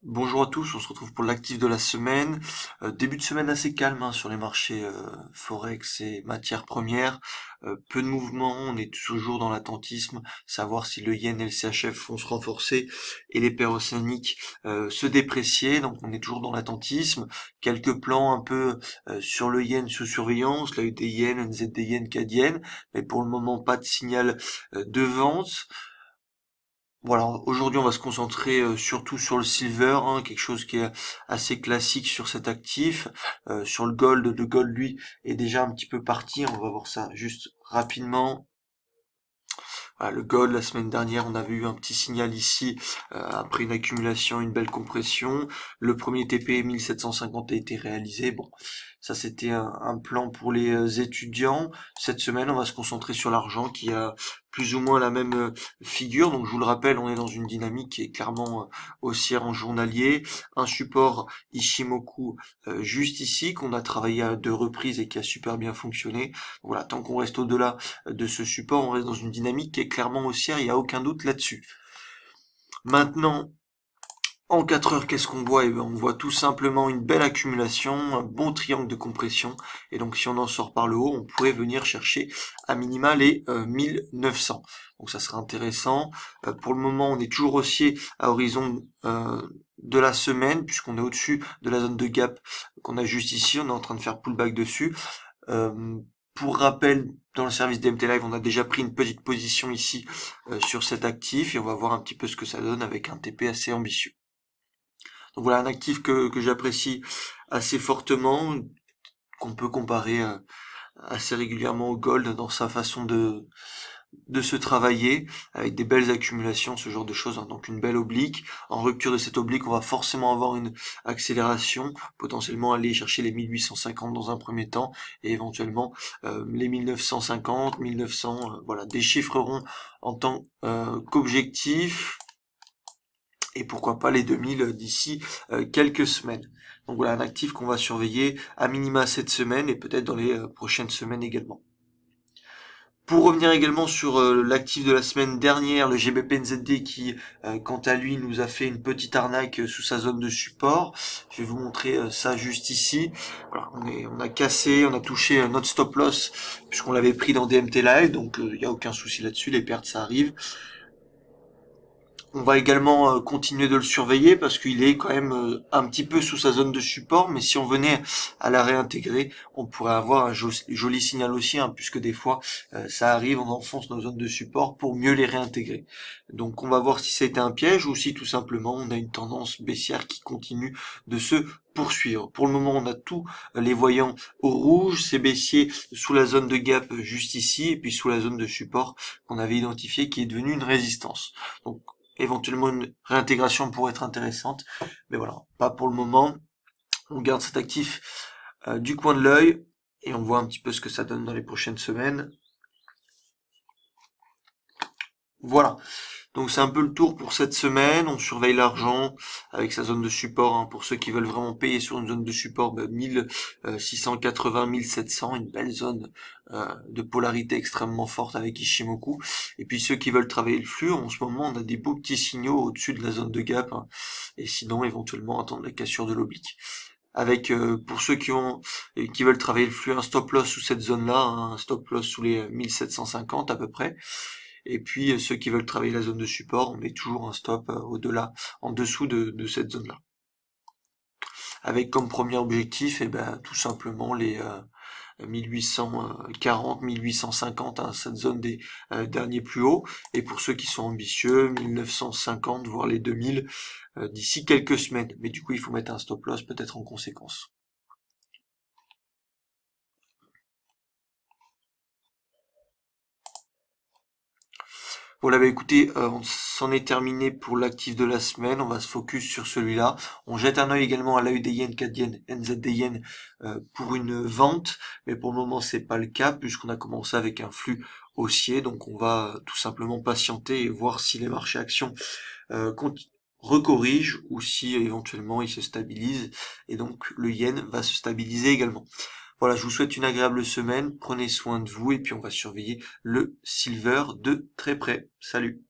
Bonjour à tous, on se retrouve pour l'actif de la semaine. Début de semaine assez calme sur les marchés forex et matières premières. Peu de mouvements, on est toujours dans l'attentisme, savoir si le yen et le CHF vont se renforcer et les paires océaniques se déprécier. Donc on est toujours dans l'attentisme. Quelques plans un peu sur le yen sous surveillance, la UD yen, NZD yen, CAD yen, mais pour le moment pas de signal de vente. Voilà, aujourd'hui on va se concentrer surtout sur le silver, quelque chose qui est assez classique sur cet actif. Sur le gold lui est déjà un petit peu parti, on va voir ça juste rapidement. Voilà, le gold la semaine dernière on avait eu un petit signal ici après une accumulation, une belle compression. Le premier TP 1750 a été réalisé. Bon, ça c'était un plan pour les étudiants. Cette semaine on va se concentrer sur l'argent qui a plus ou moins la même figure. Donc je vous le rappelle, on est dans une dynamique qui est clairement haussière en journalier. Un support Ishimoku juste ici qu'on a travaillé à 2 reprises et qui a super bien fonctionné. Voilà, tant qu'on reste au-delà de ce support, on reste dans une dynamique qui est clairement haussière, il n'y a aucun doute là-dessus. Maintenant, en 4 heures, qu'est-ce qu'on voit? On voit tout simplement une belle accumulation, un bon triangle de compression, et donc si on en sort par le haut, on pourrait venir chercher à minima les 1900. Donc ça serait intéressant. Pour le moment, on est toujours haussier à horizon de la semaine, puisqu'on est au-dessus de la zone de gap qu'on a juste ici, on est en train de faire pullback dessus. Euh, pour rappel, dans le service DMT Live, on a déjà pris une petite position ici sur cet actif et on va voir un petit peu ce que ça donne avec un TP assez ambitieux. Donc voilà un actif que j'apprécie assez fortement, qu'on peut comparer assez régulièrement au gold dans sa façon de se travailler, avec des belles accumulations, ce genre de choses. Donc une belle oblique. En rupture de cette oblique, on va forcément avoir une accélération, potentiellement aller chercher les 1850 dans un premier temps, et éventuellement les 1950, 1900, voilà, déchiffreront en tant qu'objectif et pourquoi pas les 2000 d'ici quelques semaines. Donc voilà un actif qu'on va surveiller à minima cette semaine et peut-être dans les prochaines semaines également. Pour revenir également sur l'actif de la semaine dernière, le GBP-NZD qui, quant à lui, nous a fait une petite arnaque sous sa zone de support. Je vais vous montrer ça juste ici. Voilà, on a cassé, on a touché notre stop loss puisqu'on l'avait pris dans DMT Live, donc il n'y a aucun souci là-dessus, les pertes ça arrive. On va également continuer de le surveiller parce qu'il est quand même un petit peu sous sa zone de support, mais si on venait à la réintégrer, on pourrait avoir un joli signal aussi, puisque des fois ça arrive, on enfonce nos zones de support pour mieux les réintégrer. Donc on va voir si c'était un piège ou si tout simplement on a une tendance baissière qui continue de se poursuivre. Pour le moment, on a tous les voyants au rouge, c'est baissier sous la zone de gap juste ici, et puis sous la zone de support qu'on avait identifié qui est devenue une résistance. Donc éventuellement une réintégration pourrait être intéressante, mais voilà, pas pour le moment. On garde cet actif du coin de l'œil et on voit un petit peu ce que ça donne dans les prochaines semaines. Voilà, donc c'est un peu le tour pour cette semaine. On surveille l'argent avec sa zone de support, pour ceux qui veulent vraiment payer sur une zone de support, 1680, 1700, une belle zone de polarité extrêmement forte avec Ishimoku. Et puis ceux qui veulent travailler le flux, en ce moment on a des beaux petits signaux au-dessus de la zone de gap, et sinon éventuellement attendre la cassure de l'oblique. Avec pour ceux qui veulent travailler le flux, un stop loss sous cette zone-là, un stop loss sous les 1750 à peu près. Et puis ceux qui veulent travailler la zone de support, on met toujours un stop au-delà, en dessous de cette zone-là. Avec comme premier objectif, tout simplement les 1840, 1850, cette zone des derniers plus hauts. Et pour ceux qui sont ambitieux, 1950, voire les 2000 d'ici quelques semaines. Mais du coup, il faut mettre un stop loss peut-être en conséquence. Voilà, écoutez, on s'en est terminé pour l'actif de la semaine. On va se focus sur celui-là. On jette un œil également à l'AUD yen, CAD yen, NZD yen pour une vente, mais pour le moment c'est pas le cas puisqu'on a commencé avec un flux haussier. Donc on va tout simplement patienter et voir si les marchés actions euh, recorrigent ou si éventuellement ils se stabilisent. Et donc le yen va se stabiliser également. Voilà, je vous souhaite une agréable semaine, prenez soin de vous et puis on va surveiller le silver de très près. Salut!